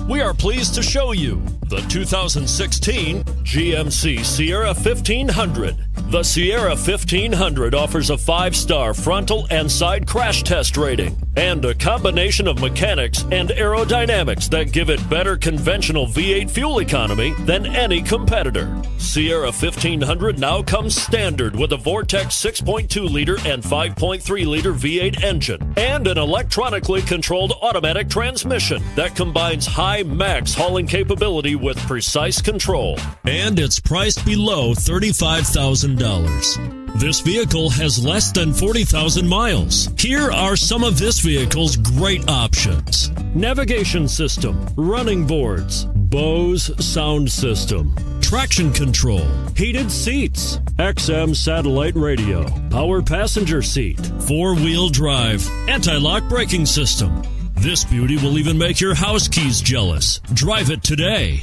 We are pleased to show you the 2016 GMC Sierra 1500. The Sierra 1500 offers a 5-star frontal and side crash test rating and a combination of mechanics and aerodynamics that give it better conventional V8 fuel economy than any competitor. Sierra 1500 now comes standard with a Vortex 6.2-liter and 5.3-liter V8 engine and an electronically controlled automatic transmission that combines high max hauling capability with precise control. And it's priced below $35,000. This vehicle has less than 40,000 miles. Here are some of this vehicle's great options: navigation system, running boards, Bose sound system, traction control, heated seats, XM satellite radio, power passenger seat, 4-wheel drive, anti-lock braking system. This beauty will even make your house keys jealous. Drive it today.